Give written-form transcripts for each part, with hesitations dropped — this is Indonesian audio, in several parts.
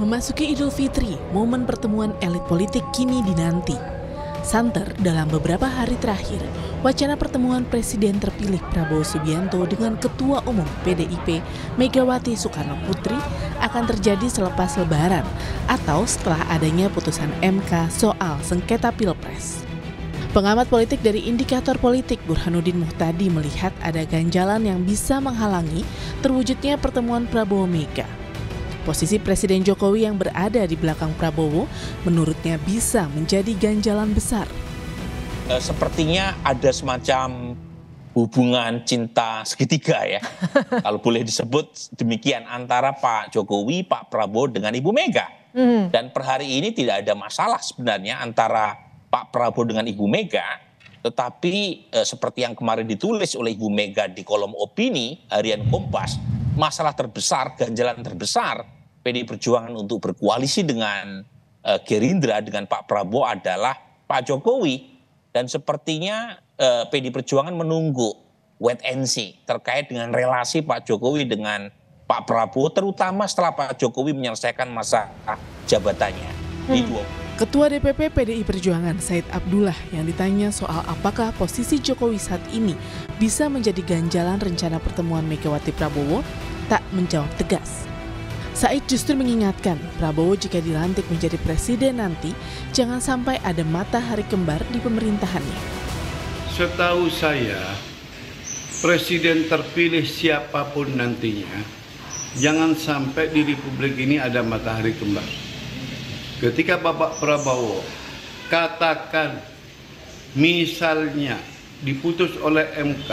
Memasuki Idul Fitri, momen pertemuan elit politik kini dinanti. Santer dalam beberapa hari terakhir, wacana pertemuan Presiden terpilih Prabowo Subianto dengan Ketua Umum PDIP Megawati Soekarno Putri akan terjadi selepas Lebaran atau setelah adanya putusan MK soal sengketa Pilpres. Pengamat politik dari Indikator Politik Burhanuddin Muhtadi melihat ada ganjalan yang bisa menghalangi terwujudnya pertemuan Prabowo-Mega. Posisi Presiden Jokowi yang berada di belakang Prabowo menurutnya bisa menjadi ganjalan besar. Sepertinya ada semacam hubungan cinta segitiga ya, kalau boleh disebut demikian, antara Pak Jokowi, Pak Prabowo dengan Ibu Mega. Dan per hari ini tidak ada masalah sebenarnya antara Pak Prabowo dengan Ibu Mega, tetapi seperti yang kemarin ditulis oleh Ibu Mega di kolom opini harian Kompas, masalah terbesar, ganjalan terbesar PDI Perjuangan untuk berkoalisi dengan Gerindra dengan Pak Prabowo adalah Pak Jokowi. Dan sepertinya PDI Perjuangan menunggu wait and see terkait dengan relasi Pak Jokowi dengan Pak Prabowo, terutama setelah Pak Jokowi menyelesaikan masa jabatannya di 20. Ketua DPP PDI Perjuangan Said Abdullah yang ditanya soal apakah posisi Jokowi saat ini bisa menjadi ganjalan rencana pertemuan Megawati Prabowo, tak menjawab tegas. Said justru mengingatkan Prabowo jika dilantik menjadi presiden nanti, jangan sampai ada matahari kembar di pemerintahannya. Setahu saya, presiden terpilih siapapun nantinya, jangan sampai di Republik ini ada matahari kembar. Ketika Bapak Prabowo katakan misalnya diputus oleh MK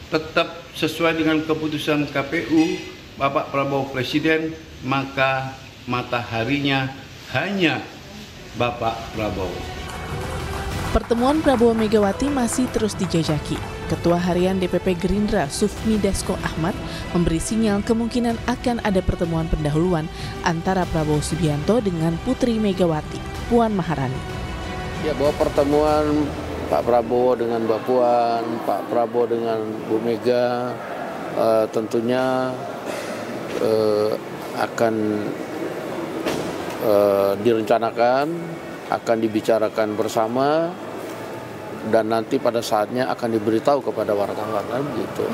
tetap sesuai dengan keputusan KPU, Bapak Prabowo presiden, maka mataharinya hanya Bapak Prabowo. Pertemuan Prabowo Megawati masih terus dijajaki. Ketua Harian DPP Gerindra Sufmi Dasko Ahmad memberi sinyal kemungkinan akan ada pertemuan pendahuluan antara Prabowo Subianto dengan Putri Megawati, Puan Maharani. Ya, bahwa pertemuan Pak Prabowo dengan Mbak Puan, Pak Prabowo dengan Bu Mega tentunya akan direncanakan, akan dibicarakan bersama, dan nanti pada saatnya akan diberitahu kepada wartawan kan gitu.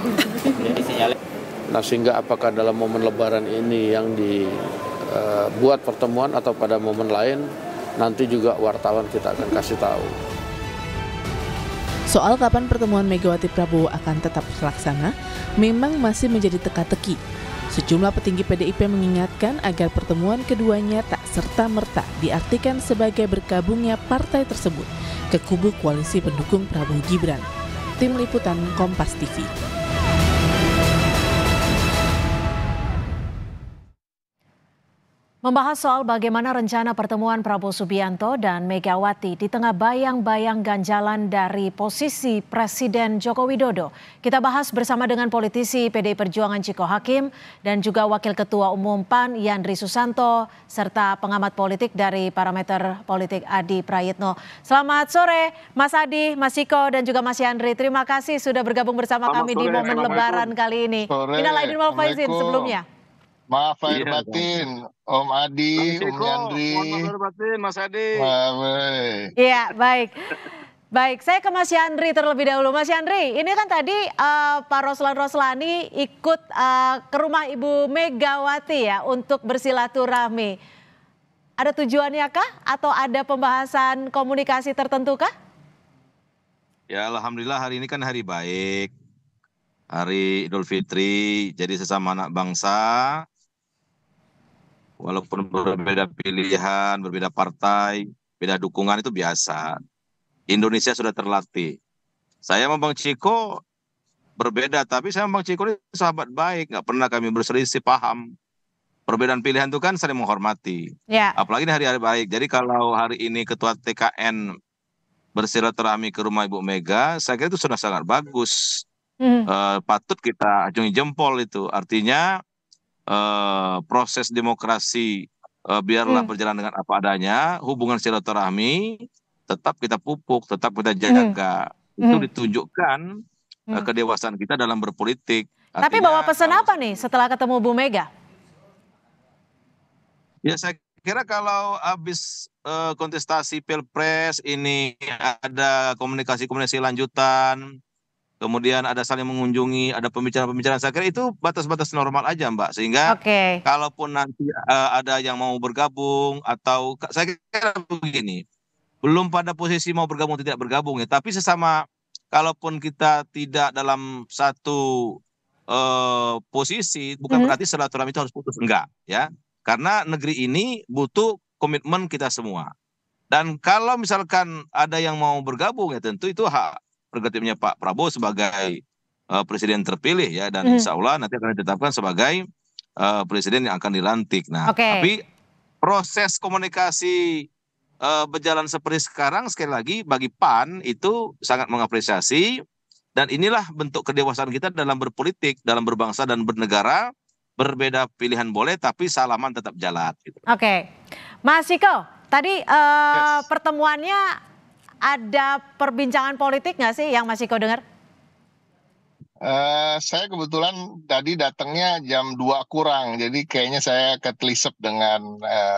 Nah, sehingga apakah dalam momen Lebaran ini yang dibuat pertemuan atau pada momen lain, nanti juga wartawan kita akan kasih tahu. Soal kapan pertemuan Megawati Prabowo akan tetap terlaksana, memang masih menjadi teka-teki. Sejumlah petinggi PDIP mengingatkan agar pertemuan keduanya tak serta-merta diartikan sebagai bergabungnya partai tersebut ke kubu koalisi pendukung Prabowo Gibran. Tim Liputan Kompas TV. Membahas soal bagaimana rencana pertemuan Prabowo Subianto dan Megawati di tengah bayang-bayang ganjalan dari posisi Presiden Joko Widodo. Kita bahas bersama dengan politisi PDI Perjuangan Chiko Hakim dan juga Wakil Ketua Umum PAN Yandri Susanto serta pengamat politik dari Parameter Politik Adi Prayitno. Selamat sore Mas Adi, Mas Chiko dan juga Mas Yandri. Terima kasih sudah bergabung bersama kami di momen Lebaran kali ini. Minal aidin wal faizin sebelumnya. Maaf lahir batin, Om Adi, Om Yandri. Mohon maaf lahir batin, Mas Adi. Iya, baik. Baik, saya ke Mas Yandri terlebih dahulu. Mas Yandri, ini kan tadi Pak Roslan Roslani ikut ke rumah Ibu Megawati ya untuk bersilaturahmi. Ada tujuannya kah atau ada pembahasan komunikasi tertentu kah? Ya, alhamdulillah hari ini kan hari baik. Hari Idul Fitri, jadi sesama anak bangsa, walaupun berbeda pilihan, berbeda partai, beda dukungan itu biasa. Indonesia sudah terlatih. Saya sama Bang Chiko berbeda, tapi saya sama Bang Chiko ini sahabat baik, nggak pernah kami berselisih paham. Perbedaan pilihan itu kan saling menghormati. Ya. Apalagi ini hari baik. Jadi kalau hari ini Ketua TKN bersilaturahmi ke rumah Ibu Mega, saya kira itu sudah sangat bagus. Patut kita acungi jempol itu. Artinya proses demokrasi biarlah berjalan dengan apa adanya, hubungan silaturahmi tetap kita pupuk, tetap kita jaga. Itu ditunjukkan kedewasaan kita dalam berpolitik. Tapi bawa pesan apa nih setelah ketemu Bu Mega? Ya saya kira kalau habis kontestasi Pilpres ini ada komunikasi-komunikasi lanjutan, kemudian ada saling mengunjungi, ada pembicaraan-pembicaraan, saya kira itu batas-batas normal aja Mbak. Sehingga Oke. kalaupun nanti ada yang mau bergabung atau saya kira begini, belum pada posisi mau bergabung atau tidak bergabung ya, tapi sesama kalaupun kita tidak dalam satu posisi, bukan berarti silaturahmi itu harus putus, enggak ya. Karena negeri ini butuh komitmen kita semua. Dan kalau misalkan ada yang mau bergabung ya tentu itu hak prerogatifnya Pak Prabowo sebagai presiden terpilih ya, dan insya Allah nanti akan ditetapkan sebagai presiden yang akan dilantik. Nah, Oke. tapi proses komunikasi berjalan seperti sekarang sekali lagi bagi PAN itu sangat mengapresiasi, dan inilah bentuk kedewasaan kita dalam berpolitik, dalam berbangsa dan bernegara. Berbeda pilihan boleh, tapi salaman tetap jalan. Gitu. Oke, Mas Ciko, tadi Yes. pertemuannya ada perbincangan politik nggak sih yang Mas Ciko dengar? Saya kebetulan tadi datangnya jam 2 kurang, jadi kayaknya saya ketelisep dengan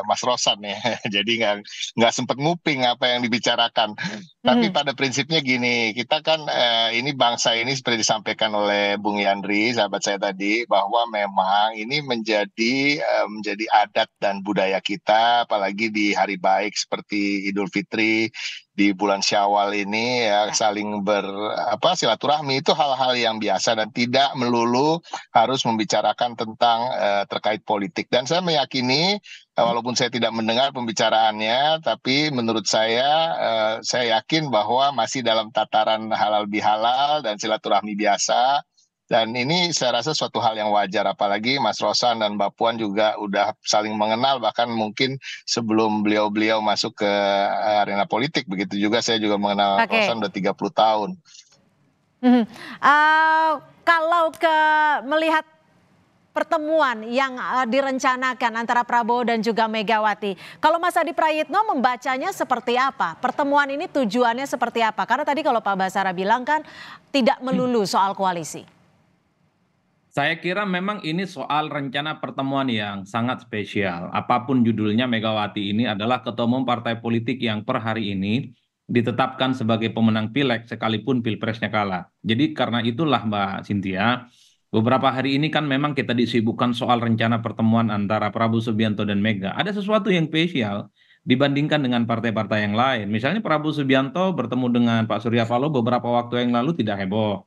Mas Rosan ya, jadi nggak sempat nguping apa yang dibicarakan. Tapi pada prinsipnya gini, kita kan ini bangsa ini seperti disampaikan oleh Bung Yandri, sahabat saya tadi, bahwa memang ini menjadi adat dan budaya kita, apalagi di hari baik seperti Idul Fitri, di bulan Syawal ini ya, saling silaturahmi itu hal-hal yang biasa dan tidak melulu harus membicarakan tentang terkait politik. Dan saya meyakini walaupun saya tidak mendengar pembicaraannya, tapi menurut saya yakin bahwa masih dalam tataran halal bihalal dan silaturahmi biasa. Dan ini saya rasa suatu hal yang wajar, apalagi Mas Rosan dan Mbak Puan juga udah saling mengenal, bahkan mungkin sebelum beliau-beliau masuk ke arena politik. Begitu juga saya juga mengenal Rosan udah 30 tahun. Kalau melihat pertemuan yang direncanakan antara Prabowo dan juga Megawati, kalau Mas Adi Prayitno membacanya seperti apa? Pertemuan ini tujuannya seperti apa? Karena tadi kalau Pak Basara bilang kan tidak melulu soal koalisi. Saya kira memang ini soal rencana pertemuan yang sangat spesial. Apapun judulnya, Megawati ini adalah ketua umum partai politik yang per hari ini ditetapkan sebagai pemenang pileg sekalipun pilpresnya kalah. Jadi karena itulah Mbak Cynthia, beberapa hari ini kan memang kita disibukkan soal rencana pertemuan antara Prabowo Subianto dan Mega. Ada sesuatu yang spesial dibandingkan dengan partai-partai yang lain. Misalnya Prabowo Subianto bertemu dengan Pak Surya Paloh beberapa waktu yang lalu tidak heboh.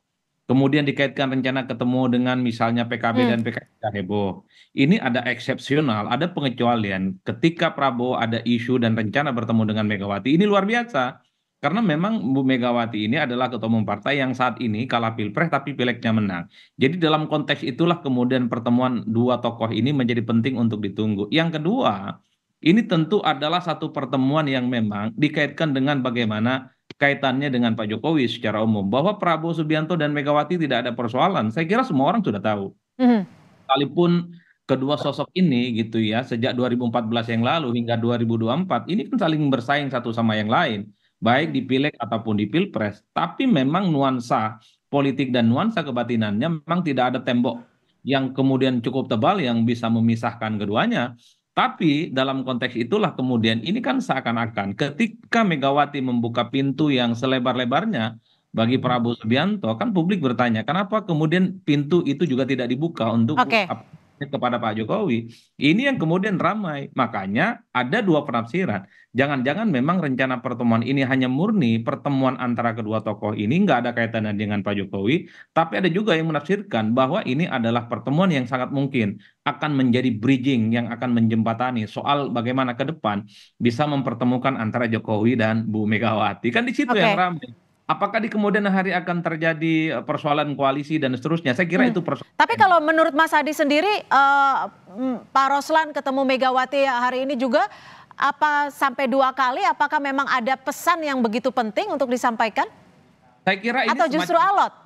Kemudian dikaitkan rencana ketemu dengan misalnya PKB dan PKS tidak heboh. Ini ada eksepsional, ada pengecualian. Ketika Prabowo ada isu dan rencana bertemu dengan Megawati, ini luar biasa. Karena memang Bu Megawati ini adalah ketua umum partai yang saat ini kalah pilpres tapi pilegnya menang. Jadi dalam konteks itulah kemudian pertemuan dua tokoh ini menjadi penting untuk ditunggu. Yang kedua, ini tentu adalah satu pertemuan yang memang dikaitkan dengan bagaimana kaitannya dengan Pak Jokowi secara umum, bahwa Prabowo Subianto dan Megawati tidak ada persoalan. Saya kira semua orang sudah tahu. Sekalipun kedua sosok ini gitu ya, sejak 2014 yang lalu hingga 2024 ini kan saling bersaing satu sama yang lain, baik di pileg ataupun di pilpres. Tapi memang nuansa politik dan nuansa kebatinannya memang tidak ada tembok yang kemudian cukup tebal yang bisa memisahkan keduanya. Tapi dalam konteks itulah kemudian ini kan seakan-akan ketika Megawati membuka pintu yang selebar-lebarnya bagi Prabowo Subianto, kan publik bertanya kenapa kemudian pintu itu juga tidak dibuka untuk kepada Pak Jokowi. Ini yang kemudian ramai. Makanya ada dua penafsiran. Jangan-jangan memang rencana pertemuan ini hanya murni pertemuan antara kedua tokoh ini, nggak ada kaitannya dengan Pak Jokowi. Tapi ada juga yang menafsirkan bahwa ini adalah pertemuan yang sangat mungkin akan menjadi bridging yang akan menjembatani soal bagaimana ke depan bisa mempertemukan antara Jokowi dan Bu Megawati. Kan di situ yang ramai. Apakah di kemudian hari akan terjadi persoalan koalisi dan seterusnya? Saya kira itu persoalan. Tapi kalau menurut Mas Adi sendiri, Pak Roslan ketemu Megawati hari ini juga apa sampai 2 kali? Apakah memang ada pesan yang begitu penting untuk disampaikan? Saya kira ini atau justru alot?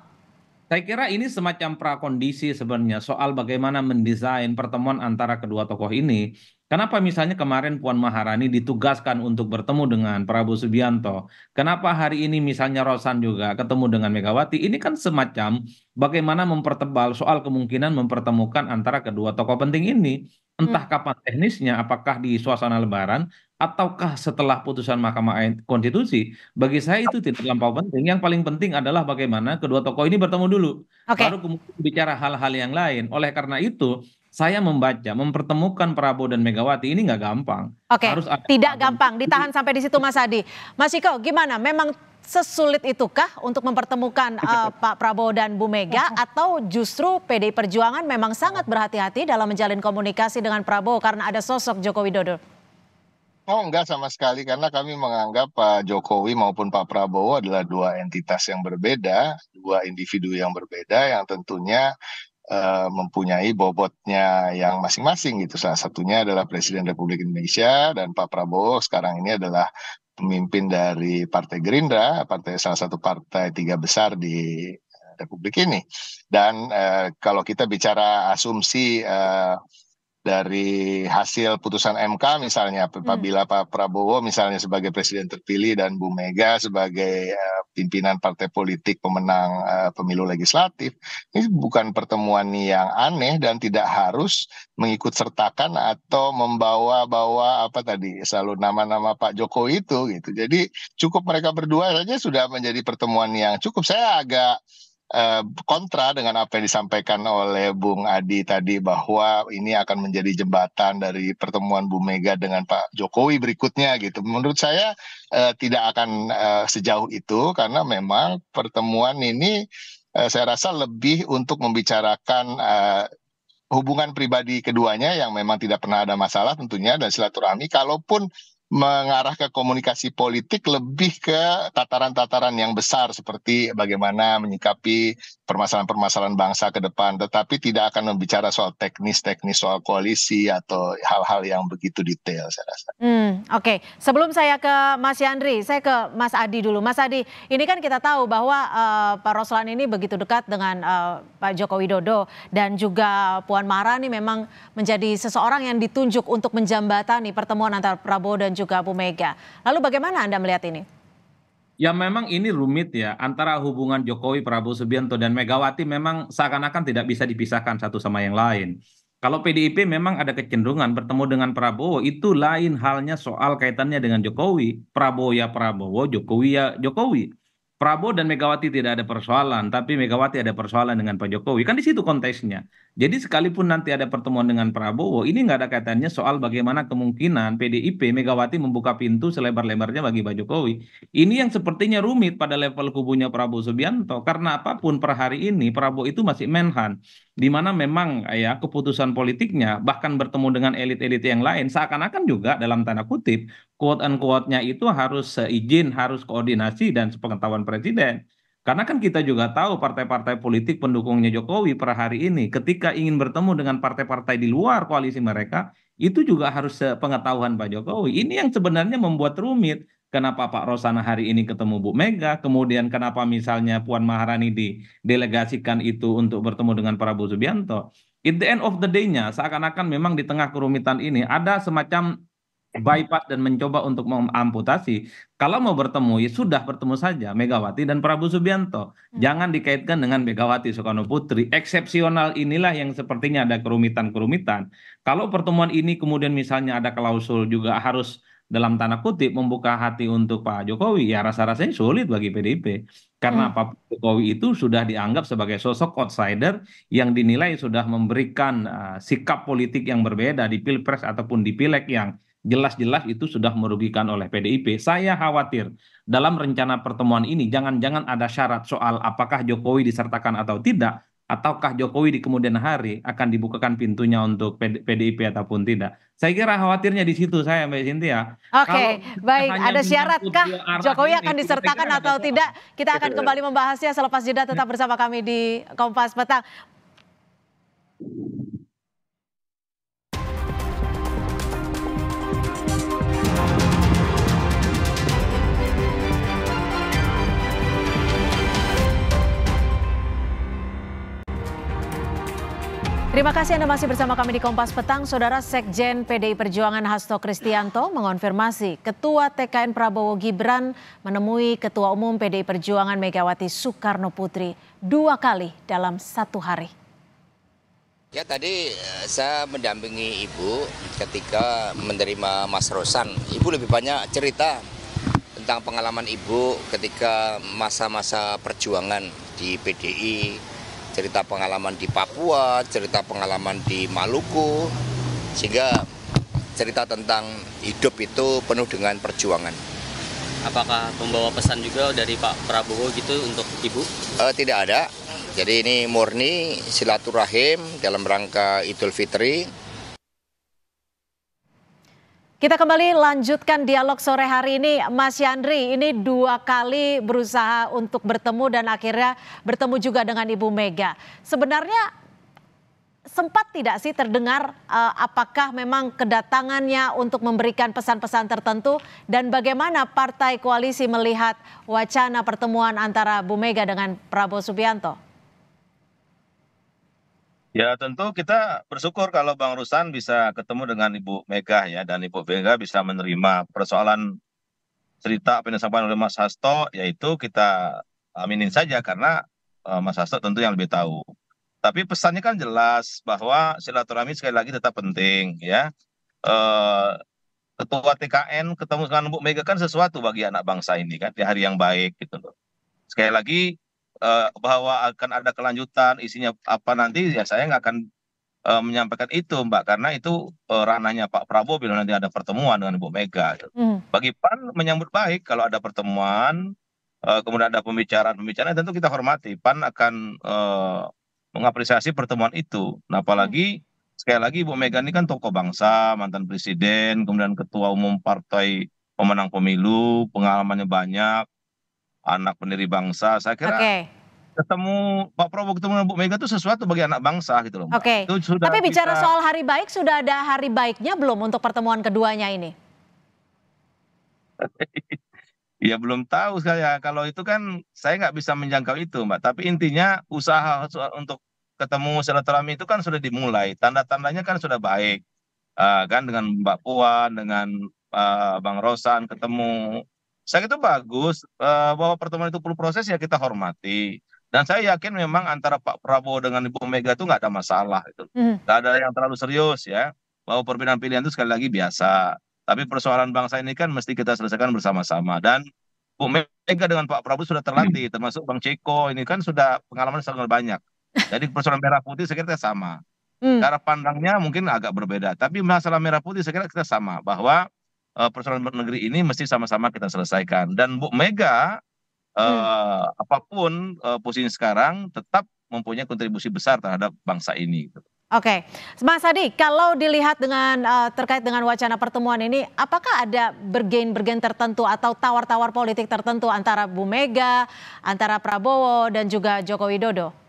Saya kira ini semacam prakondisi sebenarnya soal bagaimana mendesain pertemuan antara kedua tokoh ini. Kenapa misalnya kemarin Puan Maharani ditugaskan untuk bertemu dengan Prabowo Subianto? Kenapa hari ini misalnya Rosan juga ketemu dengan Megawati? Ini kan semacam bagaimana mempertebal soal kemungkinan mempertemukan antara kedua tokoh penting ini. Entah kapan teknisnya, apakah di suasana Lebaran ataukah setelah putusan Mahkamah Konstitusi. Bagi saya itu tidak terlampau penting. Yang paling penting adalah bagaimana kedua tokoh ini bertemu dulu, Oke, baru kemudian bicara hal-hal yang lain. Oleh karena itu, saya membaca mempertemukan Prabowo dan Megawati ini nggak gampang. oke, Harus ada tidak gampang. Ditahan sampai di situ, Mas Adi. Mas Ciko, gimana? Memang sesulit itukah untuk mempertemukan Pak Prabowo dan Bu Mega, atau justru PDI Perjuangan memang sangat berhati-hati dalam menjalin komunikasi dengan Prabowo karena ada sosok Joko Widodo? Oh enggak sama sekali, karena kami menganggap Pak Jokowi maupun Pak Prabowo adalah dua entitas yang berbeda, dua individu yang berbeda yang tentunya mempunyai bobotnya yang masing-masing gitu. Salah satunya adalah Presiden Republik Indonesia, dan Pak Prabowo sekarang ini adalah pemimpin dari Partai Gerindra, salah satu partai tiga besar di Republik ini. Dan kalau kita bicara asumsi dari hasil putusan MK misalnya, apabila Pak Prabowo misalnya sebagai presiden terpilih dan Bu Mega sebagai pimpinan partai politik pemenang pemilu legislatif, ini bukan pertemuan yang aneh dan tidak harus mengikut sertakan atau membawa-bawa selalu nama-nama Pak Jokowi itu gitu. Jadi cukup mereka berdua saja sudah menjadi pertemuan yang cukup. Saya agak kontra dengan apa yang disampaikan oleh Bung Adi tadi, bahwa ini akan menjadi jembatan dari pertemuan Bu Mega dengan Pak Jokowi berikutnya gitu. Menurut saya tidak akan sejauh itu, karena memang pertemuan ini saya rasa lebih untuk membicarakan hubungan pribadi keduanya yang memang tidak pernah ada masalah tentunya, dan silaturahmi. Kalaupun mengarah ke komunikasi politik, lebih ke tataran-tataran yang besar seperti bagaimana menyikapi permasalahan-permasalahan bangsa ke depan, tetapi tidak akan membicara soal teknis-teknis soal koalisi atau hal-hal yang begitu detail, saya rasa. Oke. Sebelum saya ke Mas Yandri, saya ke Mas Adi dulu. Mas Adi, ini kan kita tahu bahwa Pak Roslan ini begitu dekat dengan Pak Joko Widodo, dan juga Puan Maharani memang menjadi seseorang yang ditunjuk untuk menjembatani pertemuan antara Prabowo dan juga Bu Mega. Lalu bagaimana Anda melihat ini? Ya memang ini rumit ya, antara hubungan Jokowi, Prabowo Subianto dan Megawati memang seakan-akan tidak bisa dipisahkan satu sama yang lain. Kalau PDIP memang ada kecenderungan bertemu dengan Prabowo, itu lain halnya soal kaitannya dengan Jokowi. Prabowo ya Prabowo, Jokowi ya Jokowi. Prabowo dan Megawati tidak ada persoalan, tapi Megawati ada persoalan dengan Pak Jokowi. Kan di situ konteksnya. Jadi sekalipun nanti ada pertemuan dengan Prabowo, ini nggak ada kaitannya soal bagaimana kemungkinan PDIP Megawati membuka pintu selebar-lebarnya bagi Pak Jokowi. Ini yang sepertinya rumit pada level kubunya Prabowo Subianto, karena apapun per hari ini Prabowo itu masih menhan, di mana memang ya keputusan politiknya bahkan bertemu dengan elit-elit yang lain seakan-akan juga dalam tanda kutip quote unquote-nya itu harus seizin, harus koordinasi dan sepengetahuan presiden. Karena kan kita juga tahu partai-partai politik pendukungnya Jokowi per hari ini ketika ingin bertemu dengan partai-partai di luar koalisi mereka, itu juga harus sepengetahuan Pak Jokowi. Ini yang sebenarnya membuat rumit. Kenapa Pak Rosana hari ini ketemu Bu Mega, kemudian kenapa misalnya Puan Maharani didelegasikan itu untuk bertemu dengan Prabowo Subianto. At the end of the day-nya, seakan-akan memang di tengah kerumitan ini ada semacam bypass dan mencoba untuk mengamputasi. Kalau mau bertemu, ya sudah bertemu saja Megawati dan Prabowo Subianto. Jangan dikaitkan dengan Megawati Soekarno Putri. Eksepsional inilah yang sepertinya ada kerumitan-kerumitan. Kalau pertemuan ini kemudian misalnya ada klausul juga harus dalam tanda kutip membuka hati untuk Pak Jokowi, ya rasa-rasanya sulit bagi PDIP. Karena Pak Jokowi itu sudah dianggap sebagai sosok outsider yang dinilai sudah memberikan sikap politik yang berbeda di Pilpres ataupun di Pileg yang jelas-jelas itu sudah merugikan oleh PDIP. Saya khawatir dalam rencana pertemuan ini jangan-jangan ada syarat soal apakah Jokowi disertakan atau tidak, ataukah Jokowi di kemudian hari akan dibukakan pintunya untuk PDIP ataupun tidak. Saya kira khawatirnya di situ saya, Mbak Cynthia. Oke, baik. hanya Ada syaratkah menyangkut dua arah Jokowi ini, akan saya disertakan kira atau ada tidak? Kita akan kembali membahasnya selepas jeda. Tetap bersama kami di Kompas Petang. Terima kasih Anda masih bersama kami di Kompas Petang. Saudara, Sekjen PDI Perjuangan Hasto Kristianto mengonfirmasi Ketua TKN Prabowo Gibran menemui Ketua Umum PDI Perjuangan Megawati Soekarno Putri 2 kali dalam 1 hari. Ya tadi saya mendampingi Ibu ketika menerima Mas Rosan. Ibu lebih banyak cerita tentang pengalaman Ibu ketika masa-masa perjuangan di PDI, cerita pengalaman di Papua, cerita pengalaman di Maluku, sehingga cerita tentang hidup itu penuh dengan perjuangan. Apakah membawa pesan juga dari Pak Prabowo gitu untuk Ibu? Tidak ada. Jadi ini murni silaturahim dalam rangka Idul Fitri. Kita kembali lanjutkan dialog sore hari ini, Mas Yandri. Ini 2 kali berusaha untuk bertemu dan akhirnya bertemu juga dengan Ibu Mega. Sebenarnya sempat tidak sih terdengar apakah memang kedatangannya untuk memberikan pesan-pesan tertentu dan bagaimana partai koalisi melihat wacana pertemuan antara Bu Mega dengan Prabowo Subianto? Ya tentu kita bersyukur kalau Bang Ruslan bisa ketemu dengan Ibu Mega ya, dan Ibu Mega bisa menerima persoalan cerita apa yang disampaikan oleh Mas Hasto, yaitu kita aminin saja karena Mas Hasto tentu yang lebih tahu. Tapi pesannya kan jelas bahwa silaturahmi sekali lagi tetap penting ya. Ketua TKN ketemu dengan Bu Mega kan sesuatu bagi anak bangsa ini kan, di hari yang baik gitu loh. Sekali lagi bahwa akan ada kelanjutan isinya apa nanti ya saya nggak akan menyampaikan itu Mbak, karena itu ranahnya Pak Prabowo bila nanti ada pertemuan dengan Ibu Mega. Bagi PAN menyambut baik kalau ada pertemuan, kemudian ada pembicaraan tentu kita hormati. PAN akan mengapresiasi pertemuan itu. Nah apalagi sekali lagi Ibu Mega ini kan tokoh bangsa, mantan presiden, kemudian ketua umum partai pemenang pemilu, pengalamannya banyak, anak pendiri bangsa. Saya kira ketemu Pak Prabowo ketemu dengan Bu Mega itu sesuatu bagi anak bangsa gitu loh Mbak. Oke. Tapi bicara soal hari baik, sudah ada hari baiknya belum untuk pertemuan keduanya ini? Ya belum tahu saya. Kalau itu kan saya nggak bisa menjangkau itu Mbak. Tapi intinya usaha untuk ketemu silaturahmi itu kan sudah dimulai. Tanda-tandanya kan sudah baik. Kan dengan Mbak Puan, dengan Bang Rosan ketemu. Saya itu bagus, bahwa pertemuan itu perlu proses ya kita hormati. Dan saya yakin memang antara Pak Prabowo dengan Ibu Mega itu nggak ada masalah. Nggak ada yang terlalu serius ya. Bahwa perbedaan pilihan itu sekali lagi biasa. Tapi persoalan bangsa ini kan mesti kita selesaikan bersama-sama. Dan Bu Mega dengan Pak Prabowo sudah terlatih, termasuk Bang Ceko ini kan sudah pengalaman sangat banyak. Jadi persoalan merah putih saya kira kita sama. Cara pandangnya mungkin agak berbeda. Tapi masalah merah putih saya kira kita sama. Bahwa persoalan negeri ini mesti sama-sama kita selesaikan. Dan Bu Mega, apapun posisi sekarang, tetap mempunyai kontribusi besar terhadap bangsa ini. Oke, Mas Adi, kalau dilihat dengan terkait dengan wacana pertemuan ini, apakah ada bergen tertentu atau tawar-tawar politik tertentu antara Bu Mega, antara Prabowo dan juga Joko Widodo?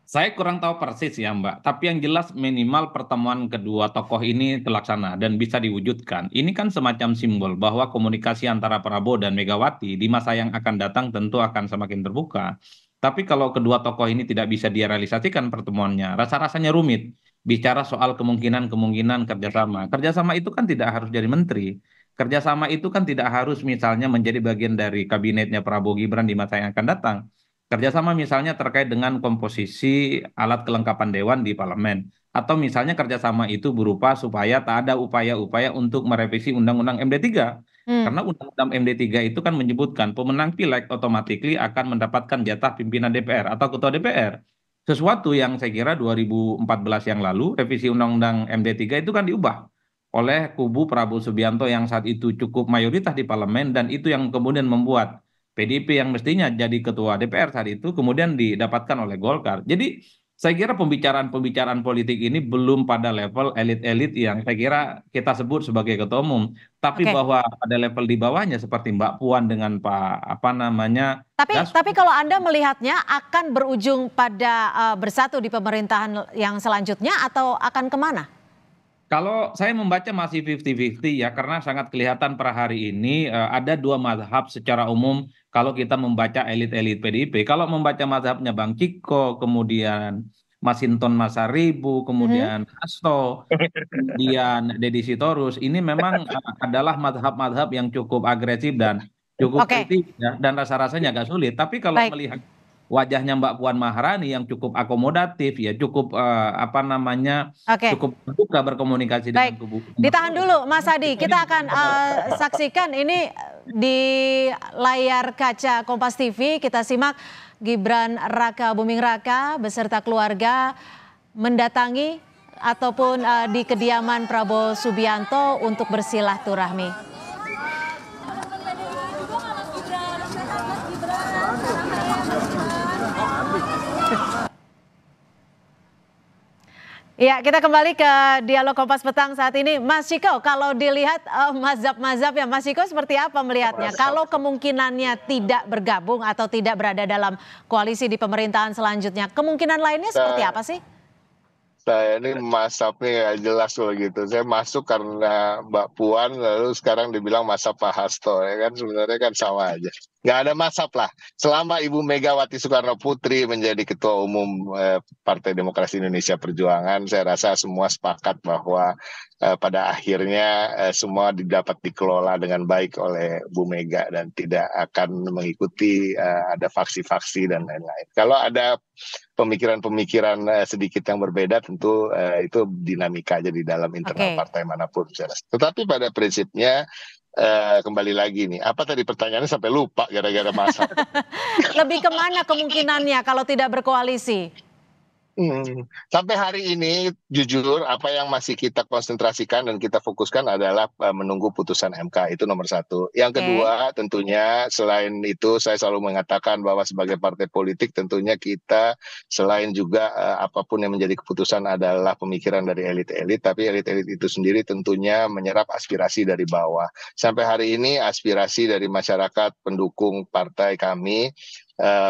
Saya kurang tahu persis ya Mbak, tapi yang jelas minimal pertemuan kedua tokoh ini terlaksana dan bisa diwujudkan. Ini kan semacam simbol bahwa komunikasi antara Prabowo dan Megawati di masa yang akan datang tentu akan semakin terbuka. Tapi kalau kedua tokoh ini tidak bisa direalisasikan pertemuannya, rasa-rasanya rumit. Bicara soal kemungkinan kerjasama. Kerjasama itu kan tidak harus jadi menteri. Kerjasama itu kan tidak harus misalnya menjadi bagian dari kabinetnya Prabowo Gibran di masa yang akan datang. Kerjasama misalnya terkait dengan komposisi alat kelengkapan dewan di parlemen. Atau misalnya kerjasama itu berupa supaya tak ada upaya-upaya untuk merevisi Undang-Undang MD3. Karena Undang-Undang MD3 itu kan menyebutkan pemenang pileg otomatis akan mendapatkan jatah pimpinan DPR atau ketua DPR. Sesuatu yang saya kira 2014 yang lalu revisi Undang-Undang MD3 itu kan diubah oleh kubu Prabowo Subianto yang saat itu cukup mayoritas di parlemen, dan itu yang kemudian membuat PDIP yang mestinya jadi ketua DPR saat itu kemudian didapatkan oleh Golkar. Jadi saya kira pembicaraan politik ini belum pada level elit-elit yang saya kira kita sebut sebagai ketua umum. Tapi bahwa ada level di bawahnya seperti Mbak Puan dengan Pak Tapi kalau Anda melihatnya akan berujung pada bersatu di pemerintahan yang selanjutnya atau akan kemana? Kalau saya membaca masih 50-50 ya, karena sangat kelihatan per hari ini ada dua mazhab secara umum kalau kita membaca elit-elit PDIP. Kalau membaca mazhabnya Bang Ciko, kemudian Masinton Masaribu, kemudian Hasto, kemudian Deddy Sitorus, ini memang adalah mazhab-mazhab yang cukup agresif dan cukup kritis ya, dan rasa-rasanya agak sulit. Tapi kalau melihat wajahnya Mbak Puan Maharani yang cukup akomodatif, ya cukup cukup terbuka berkomunikasi dengan kubu. Ditahan dulu Mas Adi, kita akan saksikan ini di layar kaca Kompas TV, kita simak Gibran Raka Buming Raka beserta keluarga mendatangi ataupun di kediaman Prabowo Subianto untuk bersilaturahmi. Ya, kita kembali ke Dialog Kompas Petang saat ini. Mas Ciko, kalau dilihat mazhab-mazhab ya, Mas Ciko seperti apa melihatnya? Kalau kemungkinannya tidak bergabung atau tidak berada dalam koalisi di pemerintahan selanjutnya, kemungkinan lainnya seperti apa sih? Saya ini mazhabnya nggak jelas loh gitu. Saya masuk karena Mbak Puan, lalu sekarang dibilang mazhab Pak Hasto, ya kan sebenarnya kan sama aja. Nggak ada mazhab lah. Selama Ibu Megawati Soekarno Putri menjadi Ketua Umum Partai Demokrasi Indonesia Perjuangan, saya rasa semua sepakat bahwa pada akhirnya semua dapat dikelola dengan baik oleh Bu Mega dan tidak akan mengikuti ada faksi-faksi dan lain-lain. Kalau ada pemikiran-pemikiran sedikit yang berbeda, tentu itu dinamika aja di dalam internal partai manapun. Tetapi pada prinsipnya kembali lagi nih, apa tadi pertanyaannya sampai lupa gara-gara masa. Lebih kemana kemungkinannya kalau tidak berkoalisi? Sampai hari ini jujur apa yang masih kita konsentrasikan dan kita fokuskan adalah menunggu putusan MK, itu nomor satu. Yang kedua tentunya selain itu saya selalu mengatakan bahwa sebagai partai politik tentunya kita selain juga apapun yang menjadi keputusan adalah pemikiran dari elit-elit, tapi elit-elit itu sendiri tentunya menyerap aspirasi dari bawah. Sampai hari ini aspirasi dari masyarakat pendukung partai kami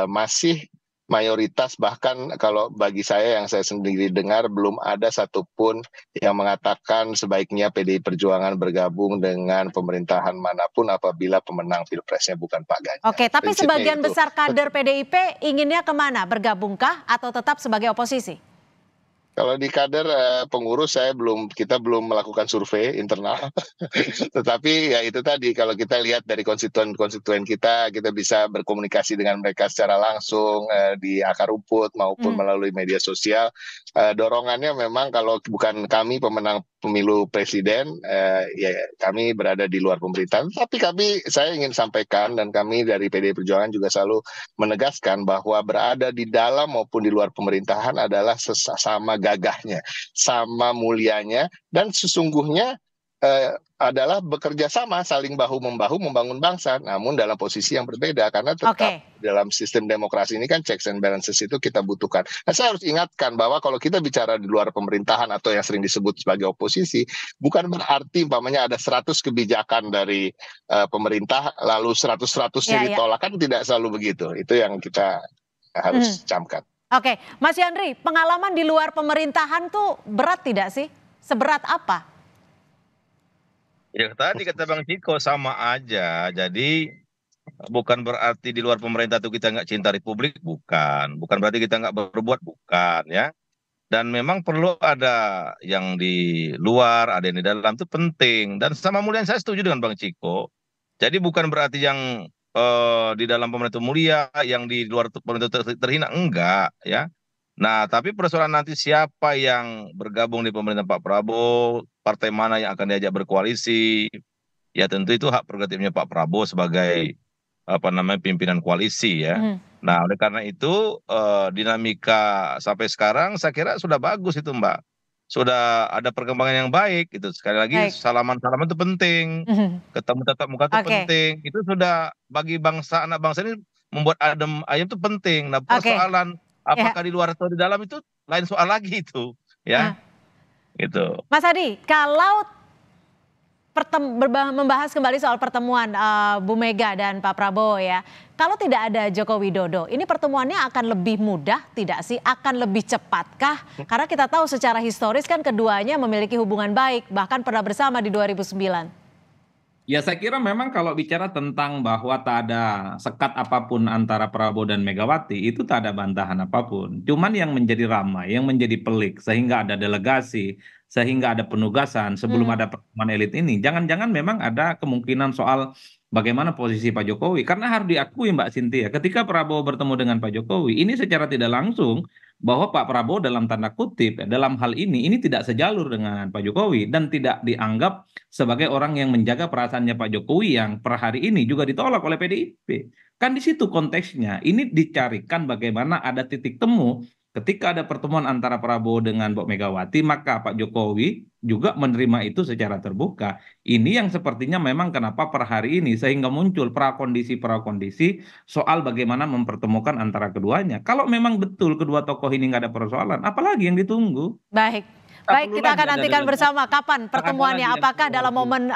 masih mayoritas, bahkan kalau bagi saya yang saya sendiri dengar belum ada satupun yang mengatakan sebaiknya PDI Perjuangan bergabung dengan pemerintahan manapun apabila pemenang Pilpresnya bukan Pak Ganjar. Oke, tapi sebagian besar kader PDIP inginnya kemana? Bergabungkah atau tetap sebagai oposisi? Kalau di kader pengurus kita belum melakukan survei internal. Tetapi ya itu tadi, kalau kita lihat dari konstituen kita bisa berkomunikasi dengan mereka secara langsung di akar rumput maupun melalui media sosial. Dorongannya memang kalau bukan kami pemenang pemilu presiden, ya kami berada di luar pemerintahan. Tapi saya ingin sampaikan dan kami dari PDI Perjuangan juga selalu menegaskan bahwa berada di dalam maupun di luar pemerintahan adalah sama gagahnya, sama mulianya, dan sesungguhnya adalah bekerja sama, saling bahu-membahu membangun bangsa, namun dalam posisi yang berbeda, karena tetap dalam sistem demokrasi ini kan checks and balances itu kita butuhkan. Nah, saya harus ingatkan bahwa kalau kita bicara di luar pemerintahan atau yang sering disebut sebagai oposisi, bukan berarti umpamanya ada 100 kebijakan dari pemerintah lalu 100-100-nya ditolak, kan tidak selalu begitu. Itu yang kita harus camkan. Oke, Mas Yandri, pengalaman di luar pemerintahan tuh berat tidak sih? Seberat apa? Ya tadi kata Bang Ciko sama aja. Jadi bukan berarti di luar pemerintah itu kita nggak cinta Republik, bukan. Bukan berarti kita nggak berbuat, bukan ya. Dan memang perlu ada yang di luar, ada yang di dalam, itu penting. Dan sama mulia saya setuju dengan Bang Ciko. Jadi bukan berarti yang di dalam pemerintah mulia, yang di luar pemerintah terhina, enggak ya. Nah, tapi persoalan nanti siapa yang bergabung di pemerintah Pak Prabowo, partai mana yang akan diajak berkoalisi, ya tentu itu hak prerogatifnya Pak Prabowo sebagai pimpinan koalisi ya. Nah, oleh karena itu dinamika sampai sekarang saya kira sudah bagus itu Mbak. Sudah ada perkembangan yang baik gitu. Sekali lagi salaman-salaman itu penting. Ketemu tatap muka itu penting. Itu sudah bagi bangsa, anak bangsa ini membuat adem ayam itu penting. Nah, persoalan apakah di luar atau di dalam itu lain soal lagi itu ya. Gitu. Mas Adi, kalau membahas kembali soal pertemuan Bu Mega dan Pak Prabowo ya. Kalau tidak ada Joko Widodo, ini pertemuannya akan lebih mudah tidak sih? Akan lebih cepatkah? Karena kita tahu secara historis kan keduanya memiliki hubungan baik, bahkan pernah bersama di 2009. Ya saya kira memang kalau bicara tentang bahwa tak ada sekat apapun antara Prabowo dan Megawati, itu tak ada bantahan apapun. Cuman yang menjadi ramai, yang menjadi pelik, sehingga ada delegasi, sehingga ada penugasan sebelum ada pertemuan elit ini. Jangan-jangan memang ada kemungkinan soal bagaimana posisi Pak Jokowi. Karena harus diakui Mbak Cynthia, ketika Prabowo bertemu dengan Pak Jokowi, ini secara tidak langsung bahwa Pak Prabowo dalam tanda kutip, dalam hal ini tidak sejalur dengan Pak Jokowi dan tidak dianggap sebagai orang yang menjaga perasaannya Pak Jokowi yang per hari ini juga ditolak oleh PDIP. Kan di situ konteksnya, ini dicarikan bagaimana ada titik temu ketika ada pertemuan antara Prabowo dengan Mbak Megawati, maka Pak Jokowi juga menerima itu secara terbuka. Ini yang sepertinya memang kenapa per hari ini sehingga muncul prakondisi soal bagaimana mempertemukan antara keduanya. Kalau memang betul kedua tokoh ini nggak ada persoalan, apalagi yang ditunggu? Baik, kita akan nantikan bersama kapan pertemuannya. Apakah dalam momen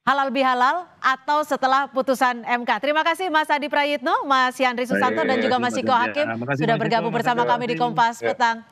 halal bihalal atau setelah putusan MK. Terima kasih Mas Adi Prayitno, Mas Yandri Susanto dan juga Mas Ciko Hakim sudah bergabung bersama kami di Kompas Petang.